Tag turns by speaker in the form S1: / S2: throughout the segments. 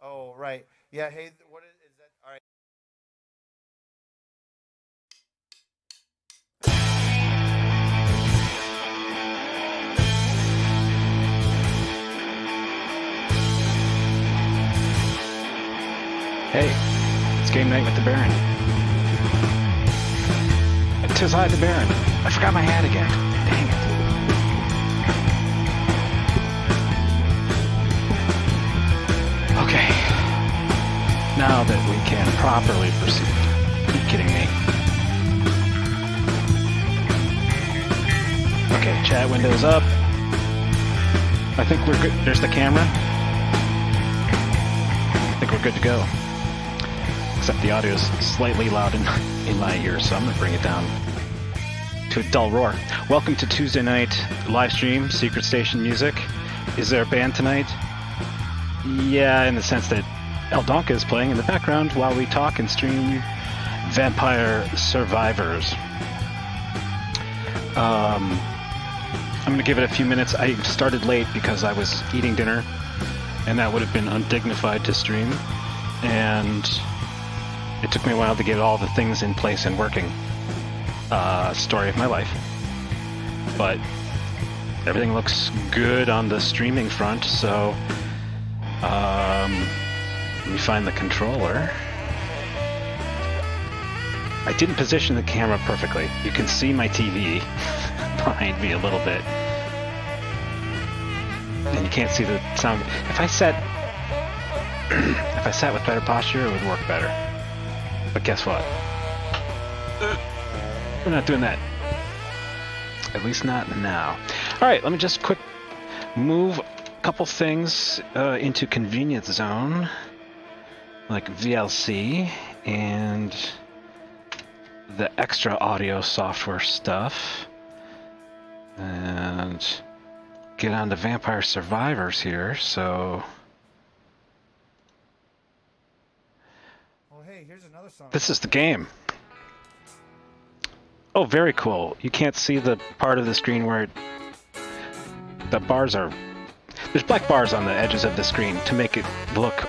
S1: Oh, right. Yeah. Hey, what is that? All right.
S2: Hey, it's game night with the Baron. Tis I, the Baron. I forgot my hat again. Dang it. Okay. Now that we can properly proceed. Are you kidding me? Okay, chat windows up. I think we're good. There's the camera. I think we're good to go. Except the audio is slightly loud in my ears, so I'm going to bring it down to a dull roar. Welcome to Tuesday night live stream, Secret Station music. Is there a band tonight? Yeah, in the sense that Eldonka is playing in the background while we talk and stream Vampire Survivors. I'm going to give it a few minutes. I started late because I was eating dinner, and that would have been undignified to stream. And it took me a while to get all the things in place and working. Story of my life. But everything looks good on the streaming front, so let me find the controller. I didn't position the camera perfectly. You can see my TV behind me a little bit. And you can't see the sound. If I sat with better posture, it would work better. But guess what? We're not doing that. At least not now. Alright, let me just quick move a couple things into convenience zone. Like VLC and the extra audio software stuff. And get on to Vampire Survivors here, so...
S1: Well, hey, here's another song.
S2: This is the game. Oh, very cool. You can't see the part of the screen where the bars are... There's black bars on the edges of the screen to make it look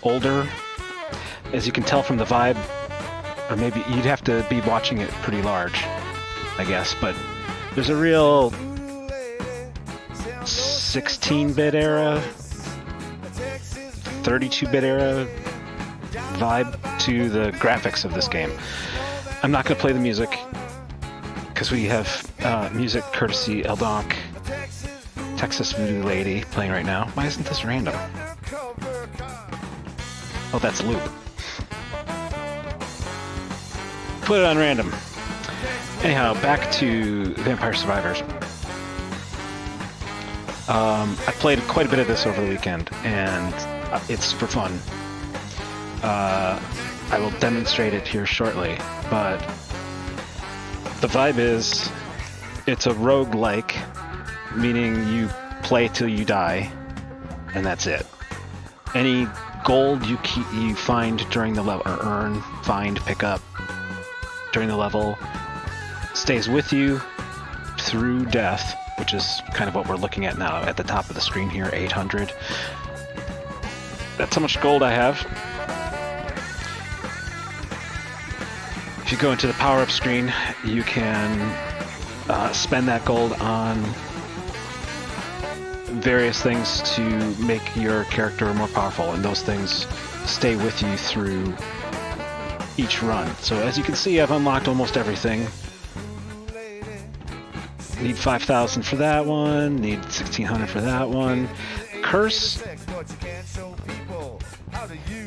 S2: older. As you can tell from the vibe, or maybe you'd have to be watching it pretty large, I guess, but there's a real 16-bit era, 32-bit era vibe to the graphics of this game. I'm not going to play the music because we have music courtesy Eldonk, Texas Voodoo Lady playing right now. Why isn't this random? Oh, that's loop. Put it on random. Anyhow, back to Vampire Survivors. I played quite a bit of this over the weekend, and it's super fun. I will demonstrate it here shortly, but the vibe is it's a roguelike, meaning you play till you die, and that's it. Any gold you find during the level, or earn, find, pick up during the level, stays with you through death, which is kind of what we're looking at now at the top of the screen here, 800. That's how much gold I have. If you go into the power-up screen, you can spend that gold on various things to make your character more powerful, and those things stay with you through each run. So as you can see, I've unlocked almost everything. Need 5,000 for that one, need 1,600 for that one. Curse,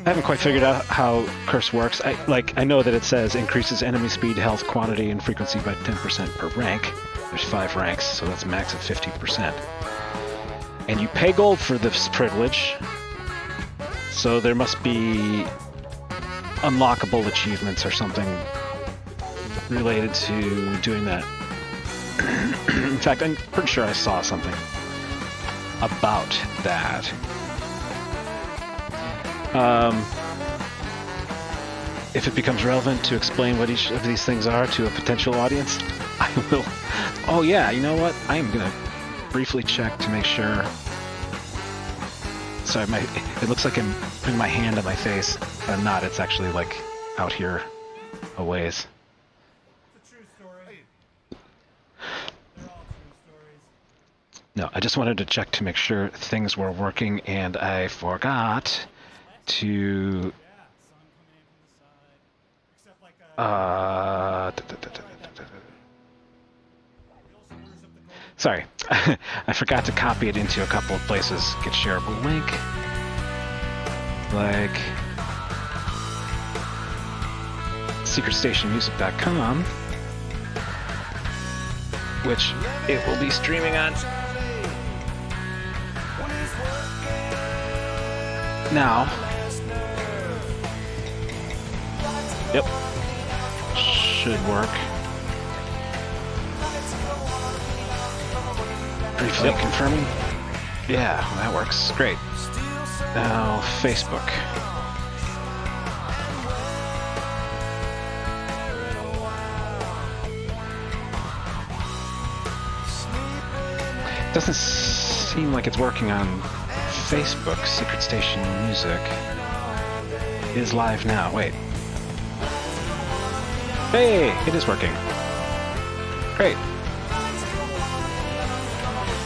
S2: I haven't quite figured out how Curse works. I know that it says increases enemy speed, health, quantity, and frequency by 10% per rank. There's 5 ranks, so that's a max of 50%. And you pay gold for this privilege, so there must be unlockable achievements or something related to doing that. In fact, I'm pretty sure I saw something about that. If it becomes relevant to explain what each of these things are to a potential audience, I will. Oh yeah, you know what? I am gonna briefly check to make sure Sorry, it looks like I'm putting my hand on my face. I'm not. It's actually like out here a ways.
S1: It's a true story. They're all true stories.
S2: No, I just wanted to check to make sure things were working, and I forgot to. Sorry, I forgot to copy it into a couple of places. Get shareable link. Like secretstationmusic.com, which it will be streaming on now. Yep, should work. Briefly confirming. Yeah, that works. Great. Now, Facebook. Doesn't seem like it's working on Facebook. Secret Station Music is live now. Wait. Hey, it is working. Great.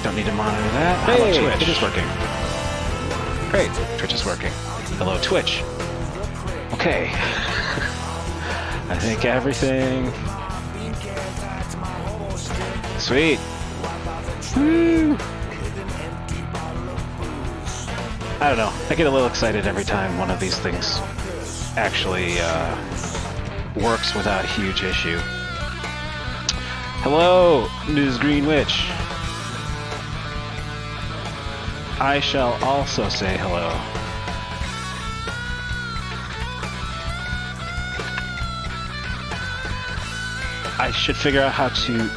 S2: Don't need to monitor that. Hey, hello, Twitch. It is working. Great. Twitch is working. Hello, Twitch. Okay. I think everything. Sweet. Woo. I don't know. I get a little excited every time one of these things actually works without a huge issue. Hello, Ms. Green Witch. I shall also say hello. I should figure out how to...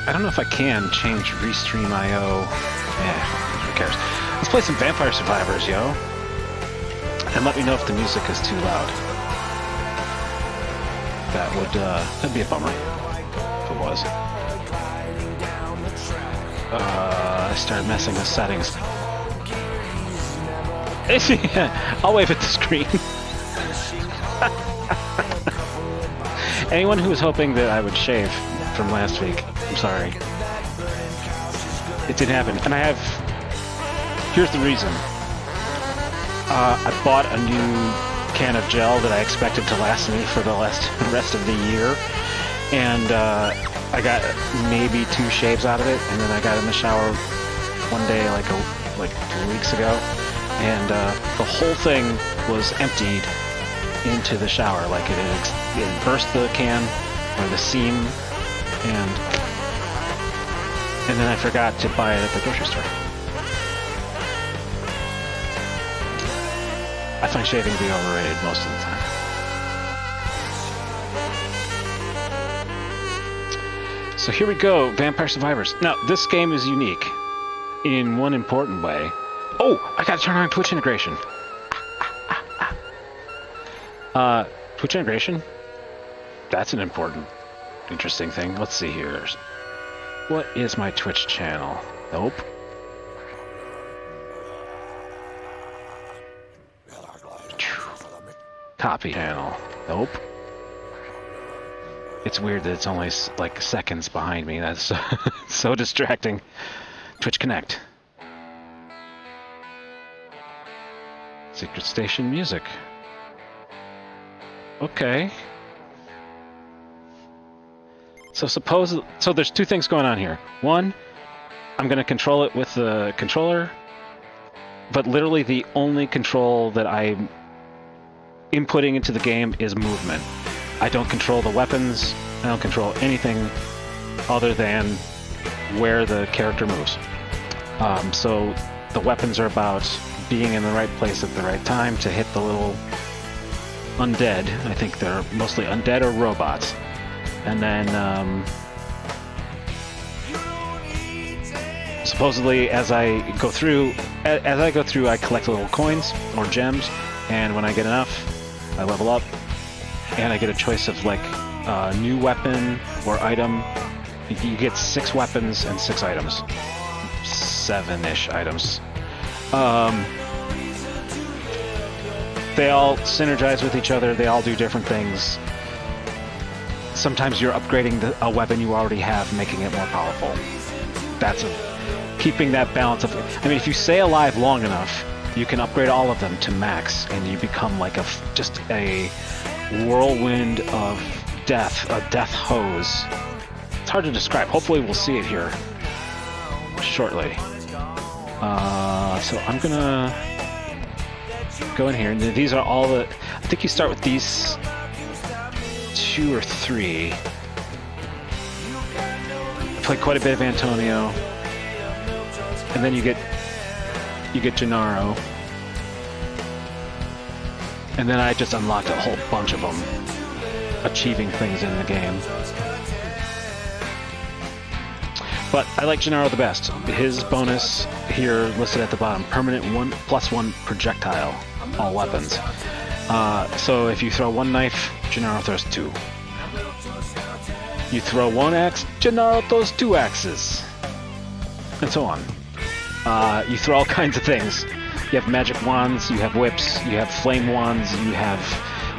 S2: I don't know if I can change Restream.io. Who cares? Let's play some Vampire Survivors, yo. And let me know if the music is too loud. That'd be a bummer if it was. I started messing with settings. I'll wave at the screen. Anyone who was hoping that I would shave from last week, I'm sorry. It didn't happen. And here's the reason. I bought a new can of gel that I expected to last me for the rest of the year. And I got maybe 2 shaves out of it, and then I got in the shower one day like 3 weeks ago. And the whole thing was emptied into the shower, like it burst the can or the seam, and then I forgot to buy it at the grocery store. I find shaving to be overrated most of the time. So here we go, Vampire Survivors. Now, this game is unique in one important way. Oh, I gotta turn on Twitch integration. Twitch integration? That's an important, interesting thing. Let's see here. What is my Twitch channel? Nope. Copy channel. Nope. It's weird that it's only like seconds behind me. That's so distracting. Twitch Connect. Secret Station Music. Okay. So there's 2 things going on here. One, I'm gonna control it with the controller, but literally the only control that I'm inputting into the game is movement. I don't control the weapons, I don't control anything other than where the character moves. So the weapons are about being in the right place at the right time to hit the little undead. I think they're mostly undead or robots. And then supposedly as I go through, I collect little coins or gems, and when I get enough, I level up, and I get a choice of like a new weapon or item. You get 6 weapons and 6 items. 7-ish items. they all synergize with each other. They all do different things. Sometimes you're upgrading a weapon you already have, making it more powerful. That's keeping that balance of... I mean, if you stay alive long enough, you can upgrade all of them to max, and you become like just a whirlwind of death, a death hose. It's hard to describe. Hopefully we'll see it here shortly. So I'm gonna go in here, and these are all the... I think you start with these 2 or 3. Play quite a bit of Antonio, and then you get Gennaro, and then I just unlocked a whole bunch of them, achieving things in the game. But I like Gennaro the best. His bonus here listed at the bottom: permanent +1 projectile, all weapons. So if you throw 1 knife, Gennaro throws 2. You throw 1 axe, Gennaro throws 2 axes, and so on. You throw all kinds of things. You have magic wands, you have whips, you have flame wands, you have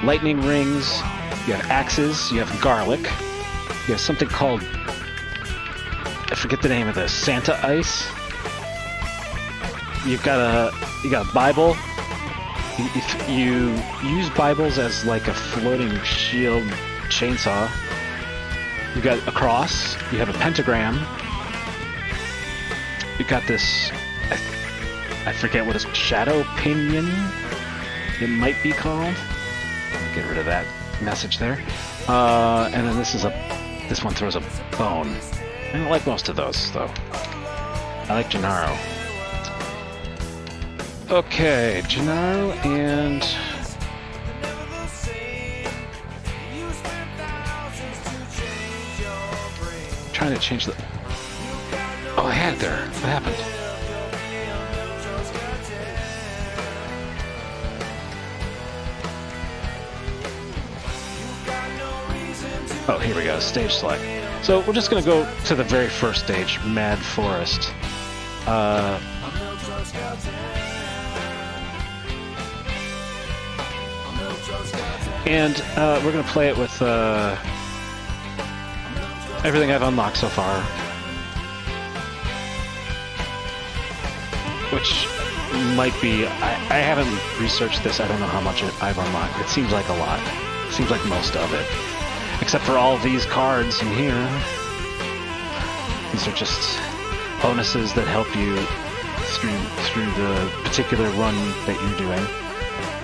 S2: lightning rings, you have axes, you have garlic, you have something called, I forget the name of this, Santa Ice. You got a Bible. You use Bibles as like a floating shield chainsaw. You got a cross. You have a pentagram. You got this, I forget what it's, shadow pinion, it might be called. Get rid of that message there. And then this one throws a bone. I don't like most of those, though. I like Gennaro. Okay, Gennaro and... I'm trying to change the... Oh, I had it there. What happened? Oh, here we go. Stage select. So we're just going to go to the very first stage, Mad Forest. And we're going to play it with everything I've unlocked so far. Which might be... I haven't researched this. I don't know how much I've unlocked. It seems like a lot. It seems like most of it. Except for all these cards in here. These are just bonuses that help you through the particular run that you're doing.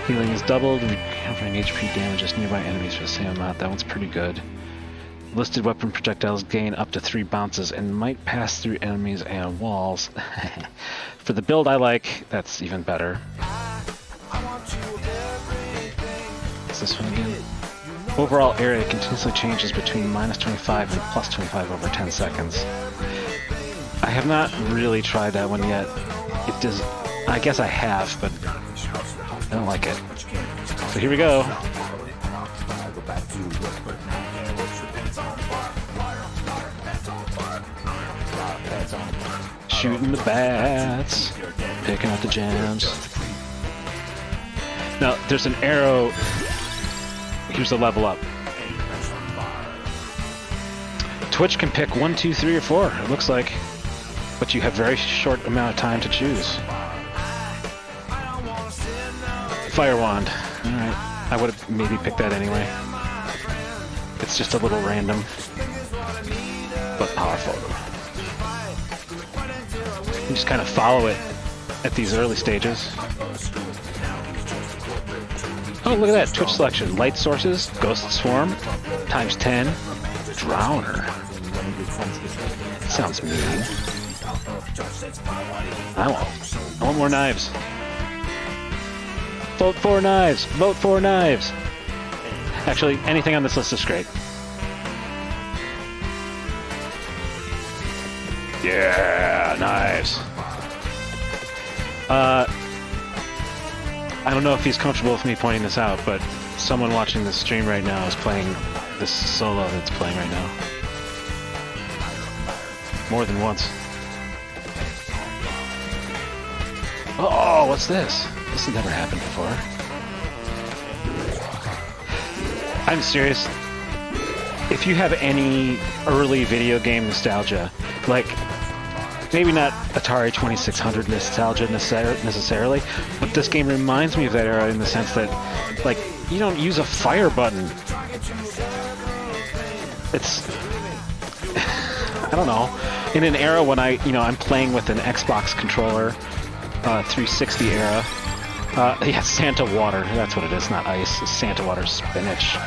S2: Healing is doubled, recovering HP damages nearby enemies for the same amount. That one's pretty good. Listed weapon projectiles gain up to 3 bounces and might pass through enemies and walls. For the build I like, that's even better. What's this one again? Overall area continuously changes between -25 and +25 over 10 seconds. I have not really tried that one yet. It does. I guess I have, but I don't like it. So here we go. Shooting the bats, picking up the gems. Now, there's an arrow. Here's the level up. Twitch can pick 1, 2, 3, or 4, it looks like. But you have very short amount of time to choose. Fire wand. Alright. I would have maybe picked that anyway. It's just a little random. But powerful. You just kind of follow it at these early stages. Oh, look at that. Twitch selection. Light sources, Ghost Swarm, ×10, Drowner. Sounds mean. I want more knives. Vote for knives! Vote for knives! Actually, anything on this list is great. Yeah, knives. I don't know if he's comfortable with me pointing this out, but someone watching this stream right now is playing this solo that's playing right now. More than once. Oh, what's this? This has never happened before. I'm serious. If you have any early video game nostalgia, like maybe not Atari 2600 nostalgia necessarily, but this game reminds me of that era in the sense that, like, you don't use a fire button. It's, I don't know, in an era when I'm playing with an Xbox controller, 360 era. Yeah, Santa water. That's what it is, not ice. It's Santa water spinach.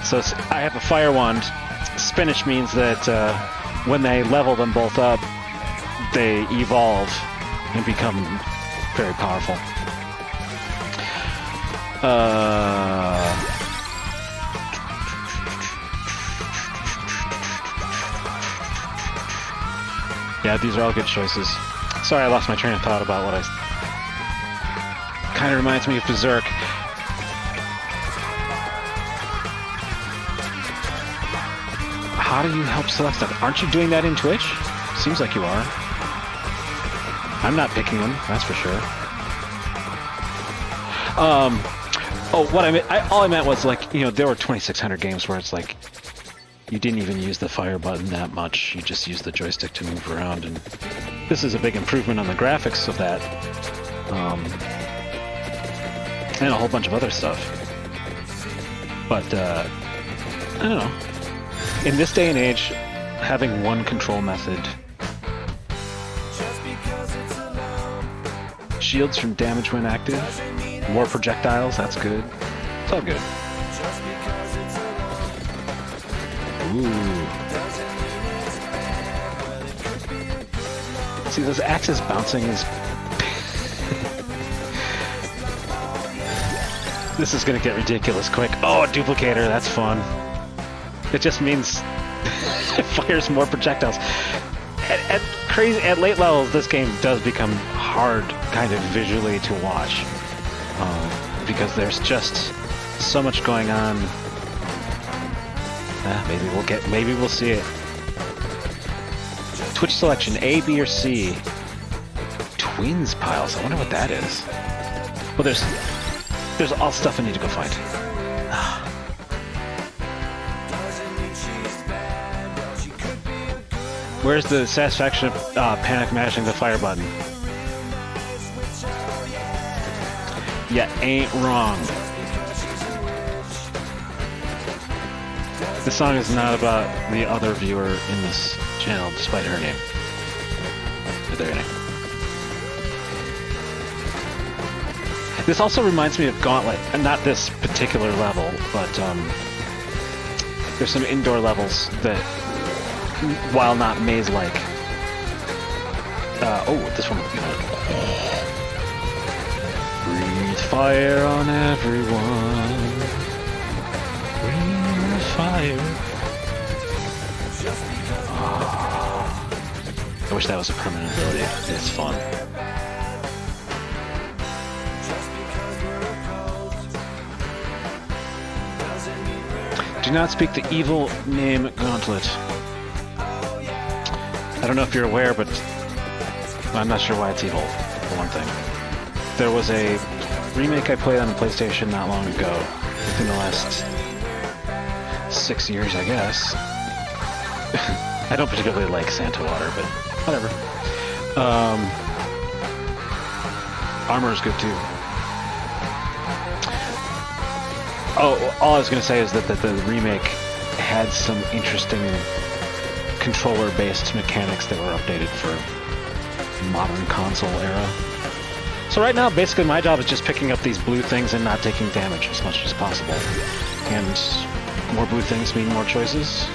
S2: So I have a fire wand. Spinach means that when they level them both up, they evolve and become very powerful. Yeah, these are all good choices. Sorry, I lost my train of thought about what I... Kind of reminds me of Berserk. How do you help select stuff? Aren't you doing that in Twitch? Seems like you are. I'm not picking them, that's for sure. Oh, what I meant, all I meant was, like, there were 2600 games where it's like, you didn't even use the fire button that much, you just used the joystick to move around, and this is a big improvement on the graphics of that. And a whole bunch of other stuff. But, I don't know. In this day and age, having one control method... Shields from damage when active. More projectiles, that's good. It's all good. Ooh. See, those axes bouncing is... This is gonna get ridiculous quick. Oh, a duplicator, that's fun. It just means it fires more projectiles. At late levels, this game does become hard, kind of visually, to watch, because there's just so much going on. Maybe we'll see it. Twitch selection: A, B, or C. Twins piles. I wonder what that is. Well, there's all stuff I need to go find. Where's the satisfaction of panic mashing the fire button? Yeah, ain't wrong. This song is not about the other viewer in this channel, despite her name. Or their name. This also reminds me of Gauntlet, and not this particular level, but there's some indoor levels that, while not maze-like. This one would be good. Breathe fire on everyone. Breathe fire. I wish that was a permanent ability. It's fun. Do not speak the evil name Gauntlet. I don't know if you're aware, but I'm not sure why it's evil, for one thing. There was a remake I played on the PlayStation not long ago, within the last 6 years, I guess. I don't particularly like Santa Water, but whatever. Armor is good too. Oh, all I was going to say is that the remake had some interesting controller-based mechanics that were updated for modern console era. So right now, basically my job is just picking up these blue things and not taking damage as much as possible. And more blue things mean more choices.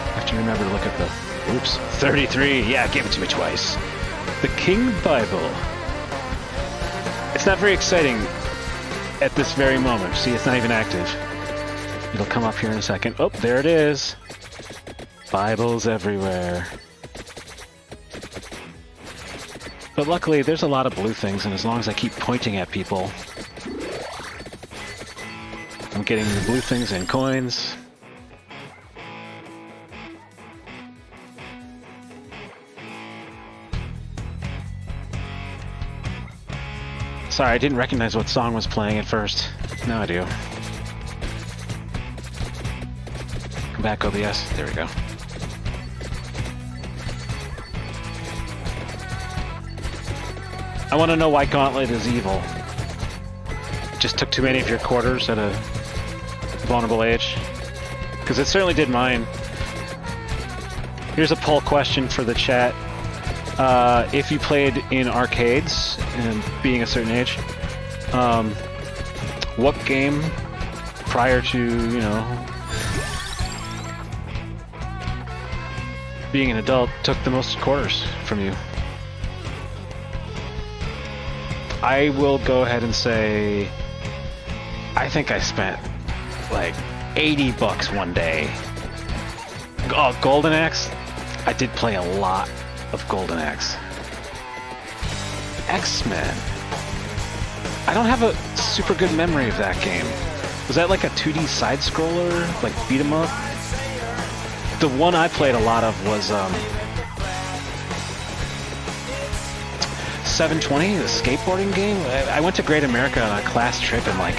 S2: I have to remember to look at the... Oops. 33! Yeah, give it to me twice. The King Bible. It's not very exciting at this very moment. See, it's not even active. It'll come up here in a second. Oh, there it is. Bibles everywhere. But luckily, there's a lot of blue things, and as long as I keep pointing at people, I'm getting the blue things and coins. Sorry, I didn't recognize what song was playing at first. Now I do. Come back, OBS. There we go. I want to know why Gauntlet is evil. Just took too many of your quarters at a vulnerable age. Because it certainly did mine. Here's a poll question for the chat. If you played in arcades, and being a certain age, what game prior to, you know, being an adult took the most quarters from you? I will go ahead and say I think I spent like 80 bucks one day. Oh, Golden Axe? I did play a lot of Golden Axe. X-Men. I don't have a super good memory of that game. Was that like a 2D side-scroller? Like beat 'em up? The one I played a lot of was 720, the skateboarding game. I went to Great America on a class trip in like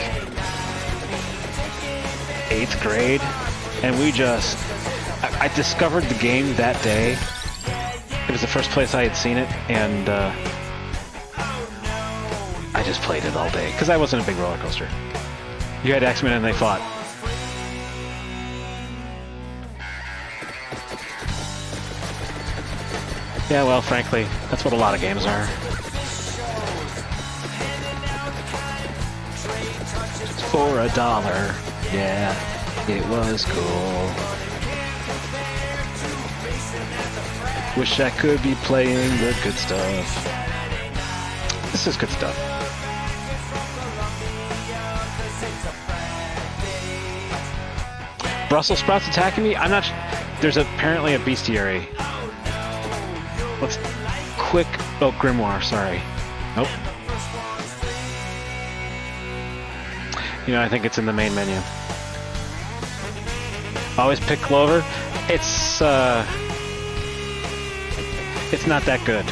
S2: 8th grade, and we just... I discovered the game that day. It was the first place I had seen it, and I just played it all day, because I wasn't a big roller coaster. You had X-Men and they fought. Yeah, well, frankly, that's what a lot of games are. For $1, yeah, it was cool. Wish I could be playing the good stuff. This is good stuff. Brussels sprouts attacking me? I'm not... There's apparently a bestiary. Let's... Quick... Oh, Grimoire, sorry. Nope. You know, I think it's in the main menu. Always pick Clover. It's not that good.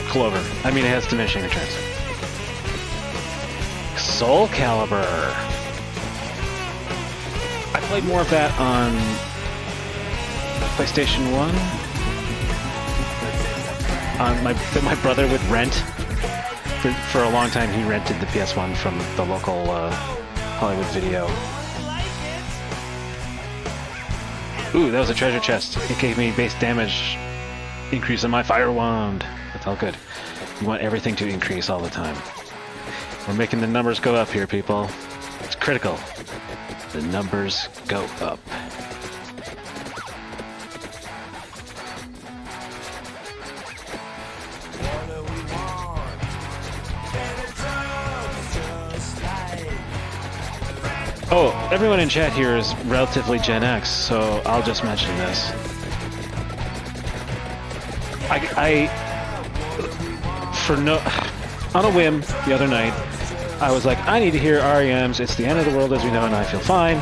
S2: Clover. I mean, it has diminishing returns. Soul Calibur. I played more of that on PlayStation 1. My brother would rent. For a long time, he rented the PS1 from the local Hollywood Video. Ooh, that was a treasure chest. It gave me base damage increase on my fire wand. That's all good. You want everything to increase all the time. We're making the numbers go up here, people. It's critical. The numbers go up. Oh, everyone in chat here is relatively Gen X, so I'll just mention this. On a whim the other night, I was like, I need to hear REM's It's the End of the World as We Know and I Feel Fine.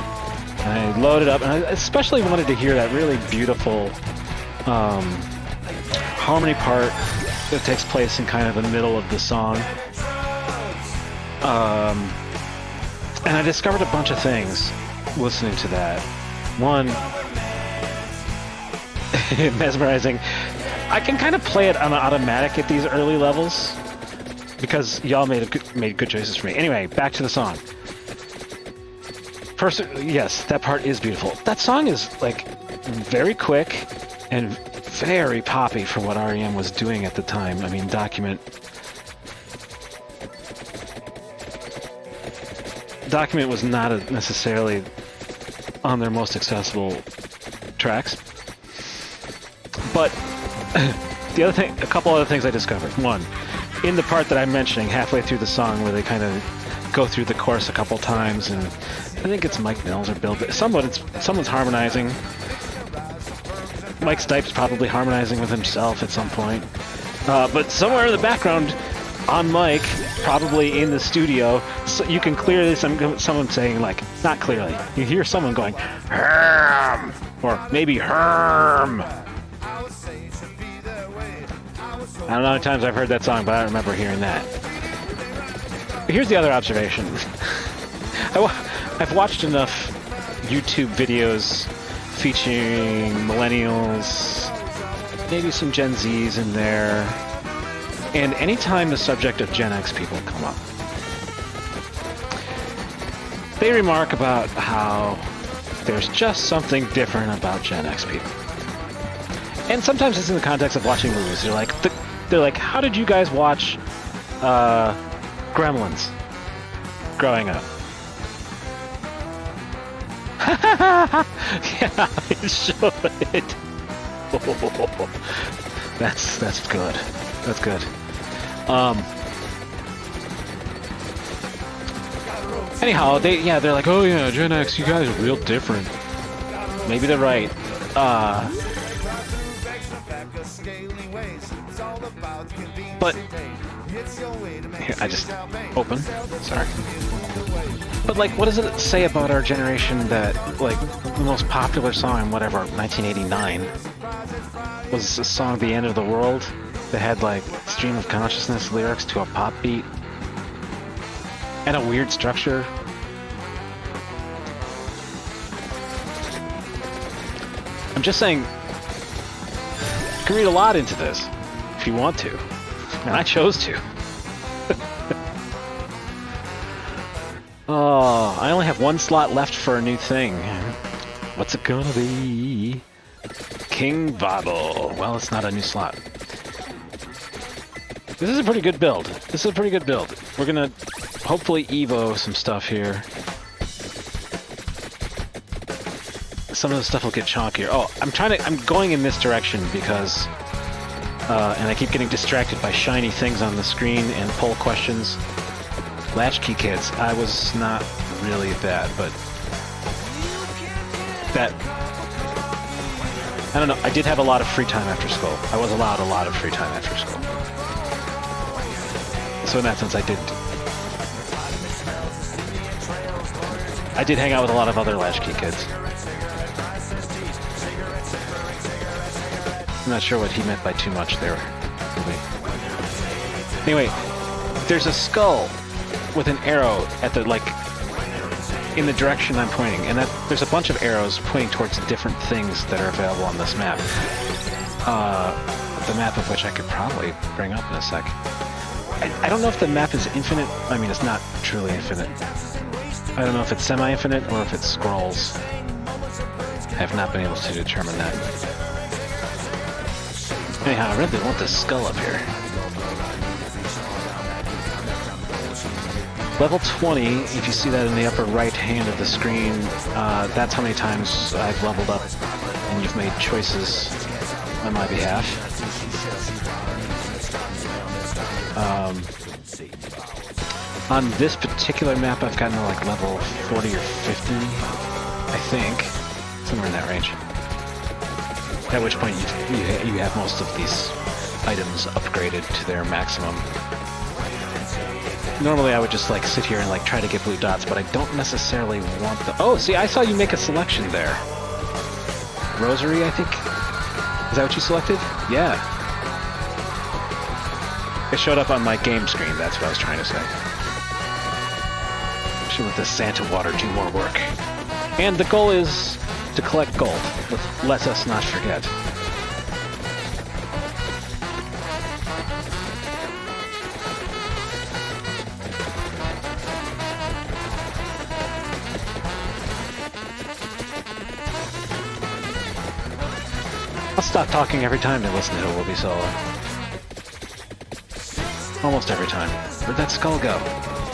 S2: And I loaded up, and I especially wanted to hear that really beautiful harmony part that takes place in kind of the middle of the song. And I discovered a bunch of things listening to that. One, mesmerizing. I can kind of play it on automatic at these early levels because y'all made good choices for me. Anyway, back to the song. Yes, that part is beautiful. That song is like very quick and very poppy for what REM was doing at the time. I mean, Document was not necessarily on their most accessible tracks. But the other thing, a couple other things I discovered. One, in the part that I'm mentioning halfway through the song where they kind of go through the chorus a couple times, and I think it's Mike Mills or Bill, someone's harmonizing. Mike Stipe's probably harmonizing with himself at some point. But somewhere in the background, on mic, probably in the studio, so you can clearly someone saying, like, not clearly, you hear someone going, Herm! Or maybe Herm! I don't know how many times I've heard that song, but I don't remember hearing that. here's the other observation. I've watched enough YouTube videos featuring millennials, maybe some Gen Zs in there, and anytime the subject of Gen X people come up, they remark about how there's just something different about Gen X people. And sometimes it's in the context of watching movies. They're like, how did you guys watch Gremlins growing up? Yeah, it should. Oh, that's good. That's good. Anyhow, they're like, oh yeah, Gen X, you guys are real different. Maybe they're right. But here, I just open. Sorry. But like, what does it say about our generation that like the most popular song in whatever 1989 was the song "The End of the World" that had like stream of consciousness lyrics to a pop beat and a weird structure? I'm just saying, you can read a lot into this if you want to, and I chose to. Oh, I only have one slot left for a new thing. What's it gonna be? King Bottle. Well, it's not a new slot. This is a pretty good build. We're gonna hopefully Evo some stuff here. Some of the stuff will get chonkier. Oh, I'm going in this direction because, and I keep getting distracted by shiny things on the screen and poll questions. Latchkey kids, I was not really that, but I don't know, I did have a lot of free time after school. I was allowed a lot of free time after school. So in that sense, I did hang out with a lot of other latchkey kids. I'm not sure what he meant by too much there. Anyway, there's a skull with an arrow at the, like, in the direction I'm pointing, and that there's a bunch of arrows pointing towards different things that are available on this map. The map of which I could probably bring up in a sec. I don't know if the map is infinite. I mean, it's not truly infinite. I don't know if it's semi-infinite or if it scrolls. I have not been able to determine that. Anyhow, I really want this skull up here. Level 20, if you see that in the upper right hand of the screen, that's how many times I've leveled up and you've made choices on my behalf. On this particular map, I've gotten to like level 40 or 50, I think. Somewhere in that range. At which point you have most of these items upgraded to their maximum. Normally I would just like sit here and like try to get blue dots, but I don't necessarily want the... Oh, see, I saw you make a selection there. Rosary, I think? Is that what you selected? Yeah. It showed up on my game screen, that's what I was trying to say. Should let the Santa water do more work. And the goal is to collect gold. Let us not forget. I'll stop talking every time to listen to Will Be Solo. Almost every time. Where'd that skull go?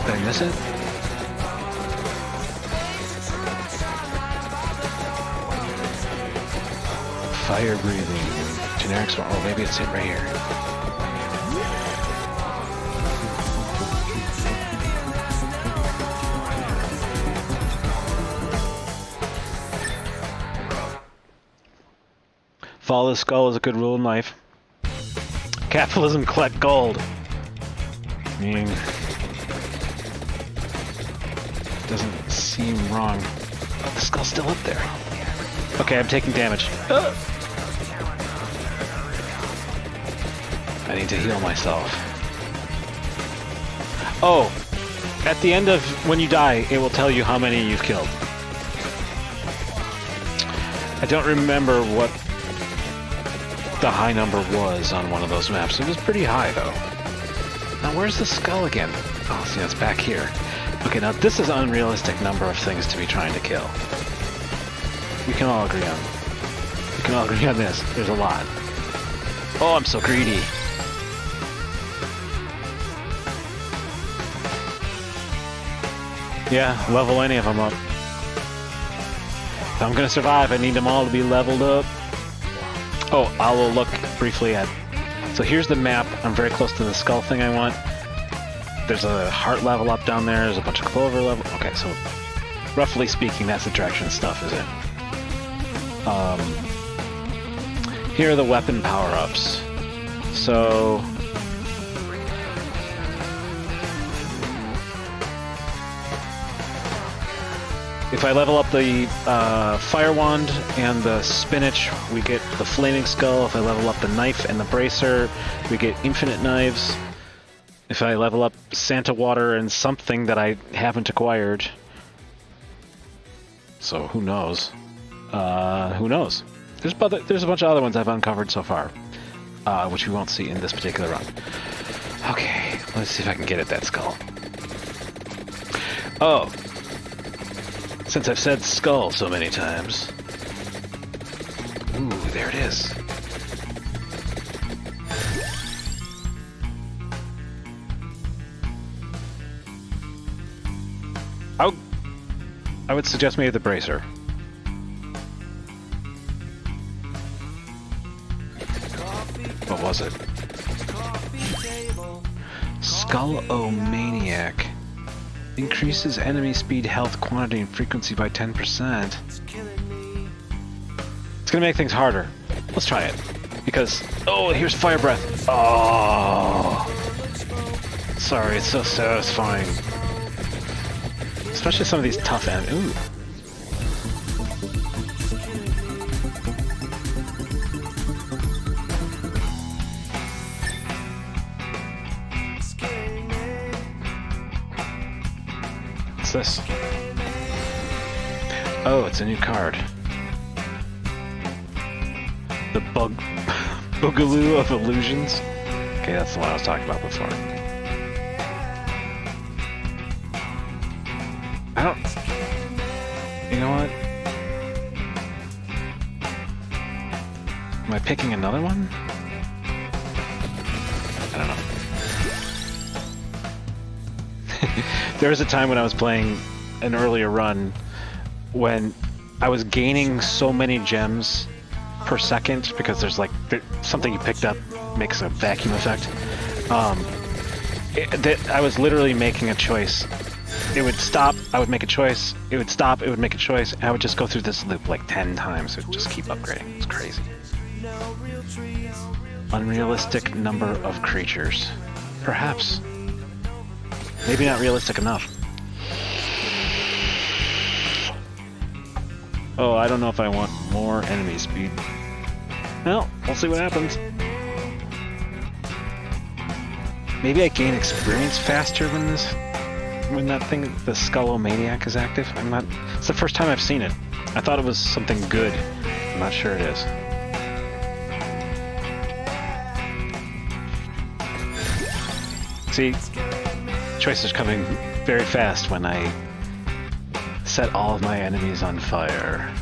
S2: Did I miss it? Fire breathing. Generic swarm. Oh, maybe it's it right here. Follow the skull is a good rule in life. Capitalism, collect gold. I mean, doesn't seem wrong. Oh, the skull's still up there. Okay, I'm taking damage. I need to heal myself. Oh, At the end of when you die, it will tell you how many you've killed. I don't remember what the high number was on one of those maps. It was pretty high, though. Now, where's the skull again? Oh, see, it's back here. Okay, now this is an unrealistic number of things to be trying to kill. We can all agree on. We can all agree on this. There's a lot. Oh, I'm so greedy. Yeah, level any of them up. If I'm gonna survive, I need them all to be leveled up. Oh, I will look briefly at... So here's the map. I'm very close to the skull thing I want. There's a heart level up down there. There's a bunch of clover level. Okay, so roughly speaking, that's the direction stuff is in. Here are the weapon power-ups. So... if I level up the fire wand and the spinach, we get the flaming skull. If I level up the knife and the bracer, we get infinite knives. If I level up Santa water and something that I haven't acquired, so who knows? Who knows? There's a bunch of other ones I've uncovered so far, which we won't see in this particular run. Okay, let's see if I can get at that skull. Oh. Since I've said skull so many times. Ooh, there it is. I would suggest maybe the bracer. What was it? Skull-O-Maniac. Increases enemy speed, health, quantity, and frequency by 10%. It's gonna make things harder. Let's try it. Because, oh, here's fire breath. Oh. Sorry, it's so satisfying. Especially some of these tough enemies. Ooh. What's this? Oh, it's a new card. The Boogaloo of Illusions? Okay, that's the one I was talking about before. I don't... You know what? Am I picking another one? I don't know. There was a time when I was playing an earlier run when I was gaining so many gems per second because there's like something you picked up makes a vacuum effect. I was literally making a choice. It would stop, I would make a choice, it would stop, it would make a choice, and I would just go through this loop like 10 times. It would just keep upgrading. It's crazy. Unrealistic number of creatures. Perhaps. Maybe not realistic enough. Oh, I don't know if I want more enemy speed. Well, we'll see what happens. Maybe I gain experience faster when that thing, the Skull-O-Maniac, is active. It's the first time I've seen it. I thought it was something good. I'm not sure it is. See, choices coming very fast when I set all of my enemies on fire.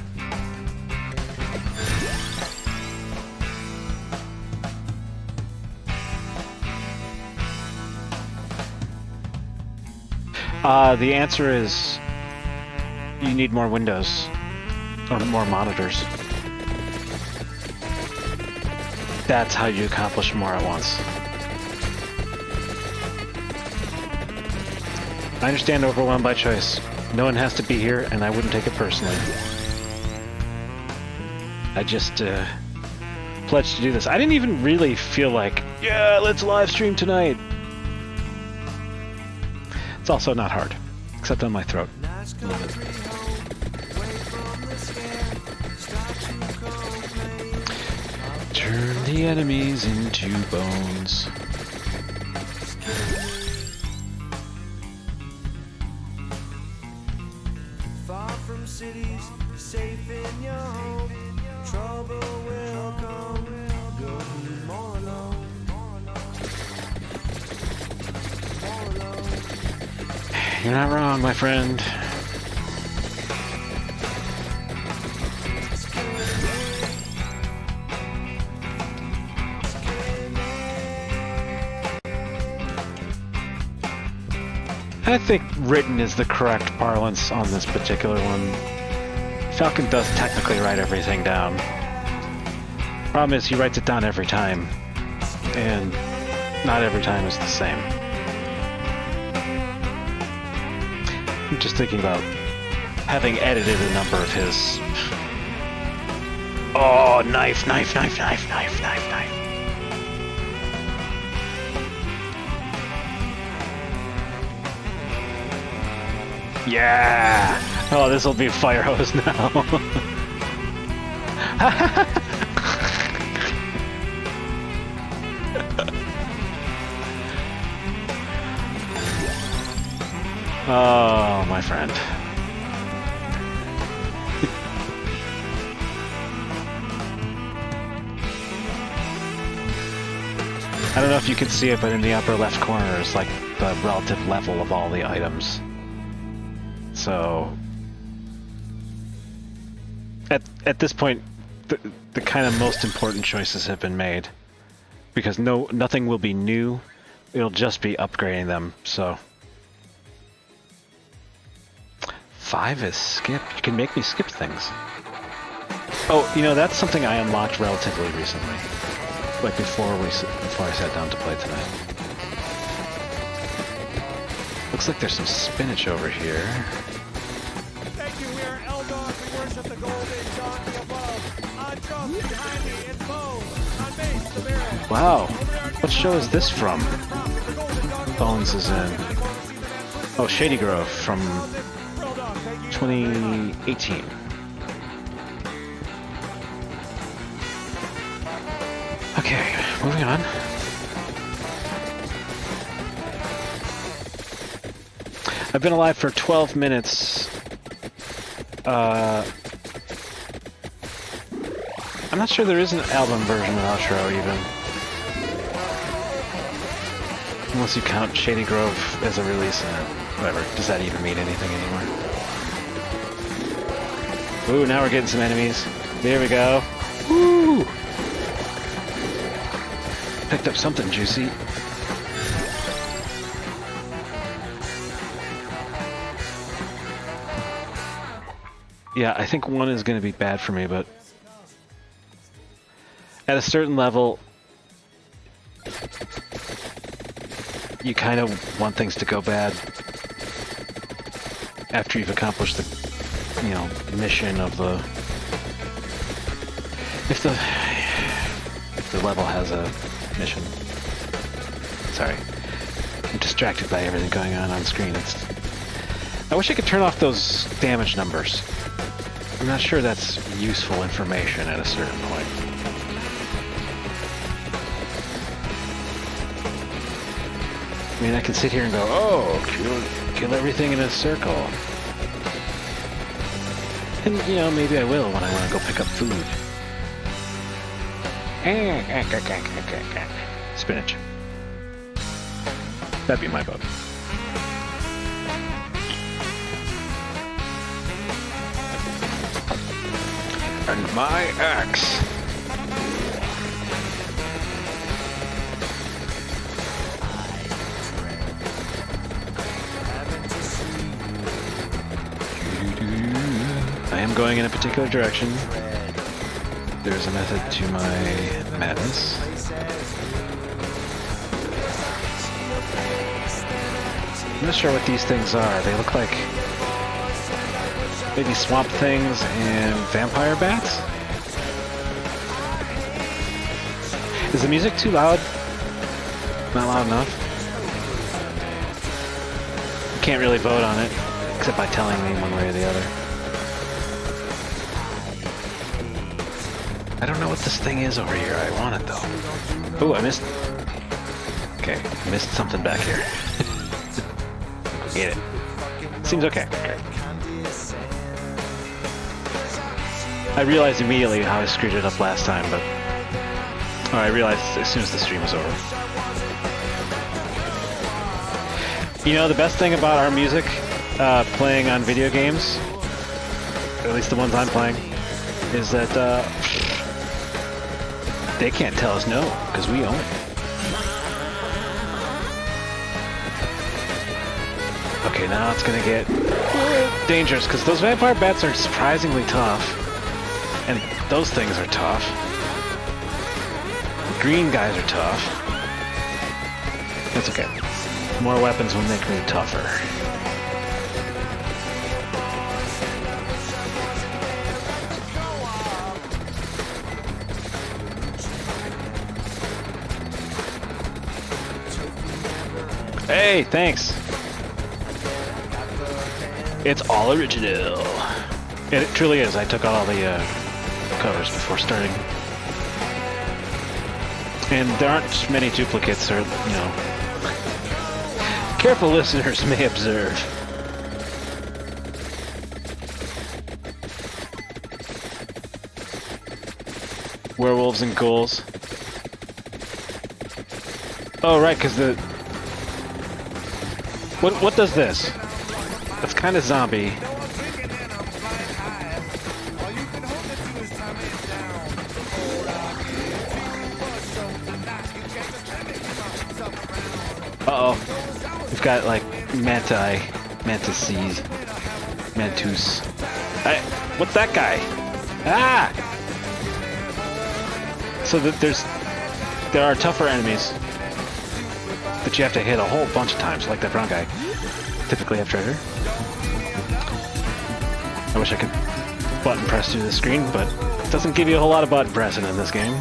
S2: The answer is you need more windows or more monitors. That's how you accomplish more at once. I understand overwhelmed by choice. No one has to be here, and I wouldn't take it personally. I just pledged to do this. I didn't even really feel like, yeah, let's live stream tonight. It's also not hard, except on my throat. A little bit. Turn the enemies into bones.
S3: cities, safe in your home. Trouble will come, you'll be more alone. More alone.
S2: You're not wrong, my friend. I think written is the correct parlance on this particular one. Falcon does technically write everything down. Problem is, he writes it down every time, and not every time is the same. I'm just thinking about having edited a number of his... Oh, knife, knife, knife, knife, knife, knife, knife. Yeah! Oh, this will be a fire hose now. Oh, my friend. I don't know if you can see it, but in the upper left corner is like the relative level of all the items. So, at this point, the kind of most important choices have been made, because nothing will be new. It'll just be upgrading them. So, 5 is skip. You can make me skip things. Oh, you know, that's something I unlocked relatively recently, like before I sat down to play tonight. Looks like there's some spinach over here.
S1: Thank you, we are Eldon. We worship the golden donkey above. On drums behind me, it's Bones. On bass, the Barrel.
S2: Wow, what show is this from? Bones is in. Oh, Shady Grove from 2018. Okay, moving on. I've been alive for 12 minutes. I'm not sure there is an album version of outro even. Unless you count Shady Grove as a release in it. Whatever, does that even mean anything anymore? Ooh, now we're getting some enemies. There we go. Woo! Picked up something juicy. Yeah, I think 1 is going to be bad for me, but at a certain level, you kind of want things to go bad after you've accomplished the, you know, mission of the... If the level has a mission. Sorry. I'm distracted by everything going on screen. I wish I could turn off those damage numbers. I'm not sure that's useful information at a certain point. I mean, I can sit here and go, oh, kill everything in a circle. And, you know, maybe I will when I want to go pick up food. Spinach. That'd be my vote. And my axe. I am going in a particular direction. There's a method to my madness. I'm not sure what these things are. They look like maybe swamp things and vampire bats? Is the music too loud? Not loud enough? You can't really vote on it, except by telling me one way or the other. I don't know what this thing is over here. I want it though. Ooh, I missed... Okay, I missed something back here. Get it. Seems okay. I realized immediately how I screwed it up last time, but... Oh, I realized as soon as the stream was over. You know, the best thing about our music, playing on video games, at least the ones I'm playing, is that, they can't tell us no, because we own it. Okay, now it's gonna get dangerous, because those vampire bats are surprisingly tough. And those things are tough. The green guys are tough. That's okay. More weapons will make me tougher. Hey, thanks. It's all original. It truly is. I took out all the covers before starting. And there aren't many duplicates, or, you know. Careful listeners may observe. Werewolves and ghouls. Oh, right, because the... What does this? That's kind of zombie. Uh-oh. We've got, like, mantises, mantus. What's that guy? Ah! So there are tougher enemies that you have to hit a whole bunch of times, like that brown guy. Typically have treasure. I wish I could button press through the screen, but it doesn't give you a whole lot of button pressing in this game.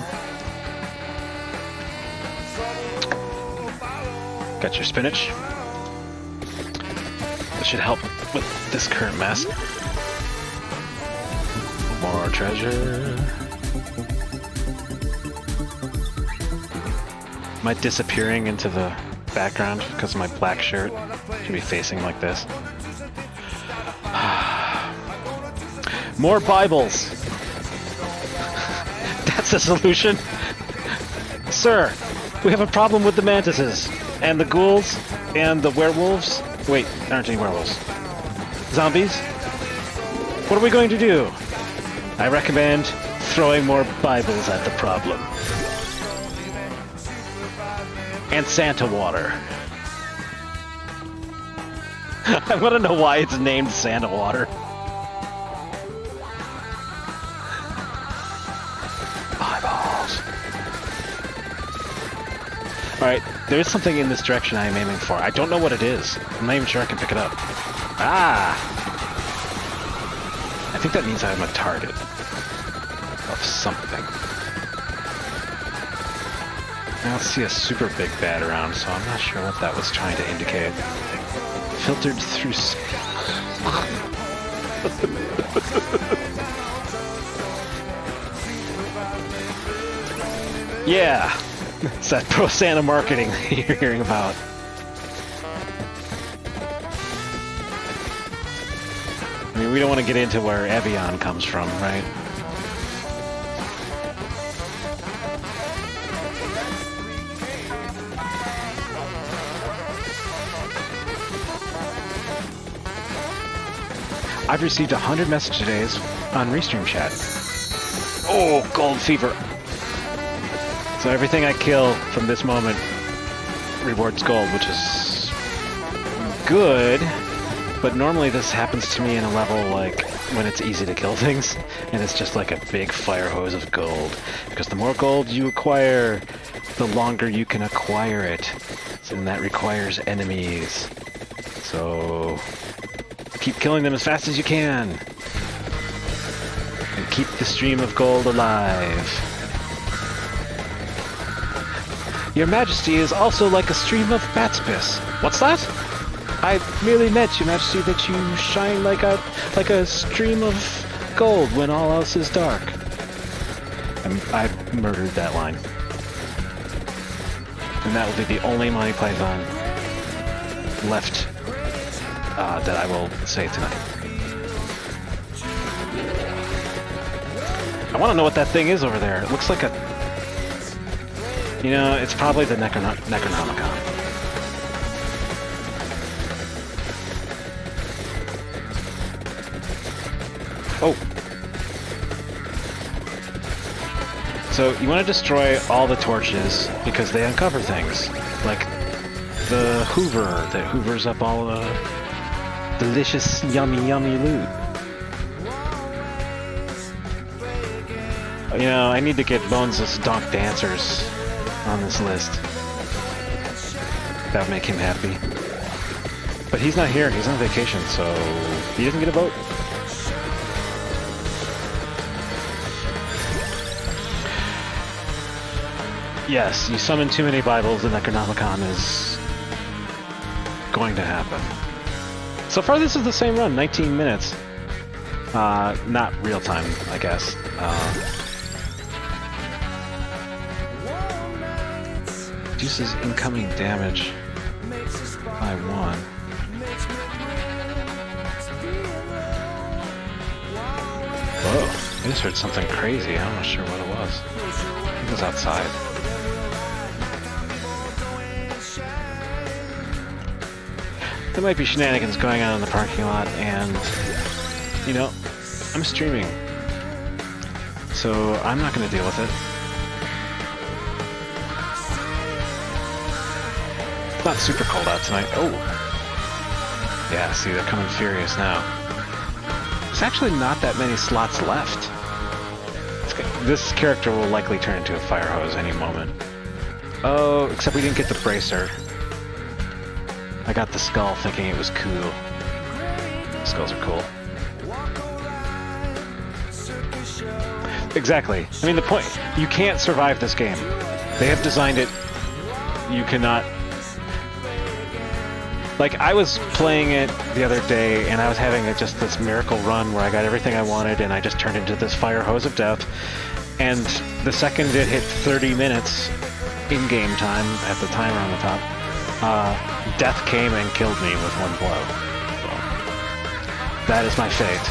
S2: Got your spinach. That should help with this current mess. More treasure. Am I disappearing into the background because of my black shirt? Should be facing like this. More Bibles! That's the solution? Sir, we have a problem with the mantises, and the ghouls, and the werewolves. Wait, there aren't any werewolves. Zombies? What are we going to do? I recommend throwing more Bibles at the problem. And Santa water. I want to know why it's named Santa water. Eyeballs. Alright, there's something in this direction I am aiming for. I don't know what it is. I'm not even sure I can pick it up. Ah! I think that means I'm a target of something. I don't see a super big bat around, so I'm not sure what that was trying to indicate. Filtered through... Yeah! It's that pro Santa marketing you're hearing about. I mean, we don't want to get into where Evian comes from, right? I've received 100 messages on Restream chat. Oh, gold fever. So everything I kill from this moment rewards gold, which is good, but normally this happens to me in a level like when it's easy to kill things, and it's just like a big fire hose of gold. Because the more gold you acquire, the longer you can acquire it, and that requires enemies. So... keep killing them as fast as you can. And keep the stream of gold alive. Your Majesty is also like a stream of bat's piss. What's that? I merely meant, Your Majesty, that you shine like a stream of gold when all else is dark. I murdered that line. And that will be the only Monty Python left that I will say tonight. I want to know what that thing is over there. It looks like a... You know, it's probably the Necronomicon. Oh. So you want to destroy all the torches because they uncover things. Like the Hoover that hoovers up all the delicious, yummy, yummy loot. You know, I need to get Bones' Donk Dancers on this list. That would make him happy. But he's not here, he's on vacation, so he doesn't get a vote. Yes, you summon too many Bibles, the Necronomicon is going to happen. So far this is the same run, 19 minutes. Not real time, I guess. Reduces incoming damage by 1. Whoa, I just heard something crazy. I'm not sure what it was. It was outside. There might be shenanigans going on in the parking lot, and, you know, I'm streaming. So I'm not going to deal with it. It's not super cold out tonight. Oh! Yeah, see, they're coming furious now. There's actually not that many slots left. This character will likely turn into a fire hose any moment. Oh, except we didn't get the bracer. I got the skull thinking it was cool. Skulls are cool. Exactly. I mean, the point... You can't survive this game. They have designed it... You cannot... Like, I was playing it the other day, and I was having just this miracle run where I got everything I wanted, and I just turned into this fire hose of death. And the second it hit 30 minutes in-game time, at the timer on the top, death came and killed me with one blow. So, that is my fate.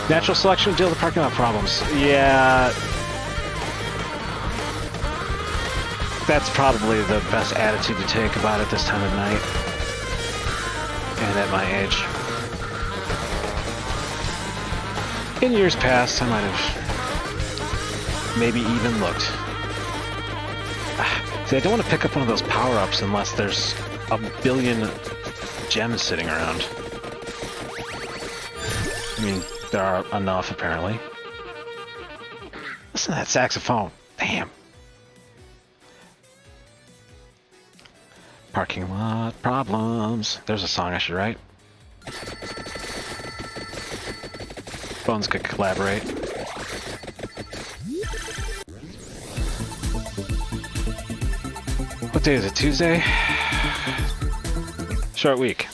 S2: Natural selection will deal with parking lot problems. Yeah... That's probably the best attitude to take about it this time of night. And at my age. In years past, I might have maybe even looked. See, I don't want to pick up one of those power-ups unless there's a billion gems sitting around. I mean, there are enough, apparently. Listen to that saxophone. Damn. Parking lot problems. There's a song I should write. Bones could collaborate. What day is it? Tuesday? Short week.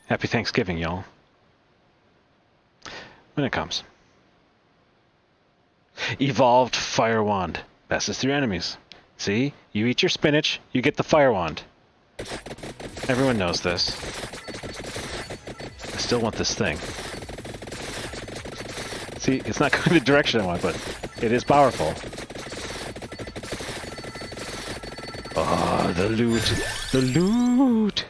S2: Happy Thanksgiving, y'all. When it comes. Evolved Fire Wand. Passes through enemies. See? You eat your spinach, you get the fire wand. Everyone knows this. I still want this thing. See, it's not going the direction I want, but it is powerful. Oh, the loot. The loot!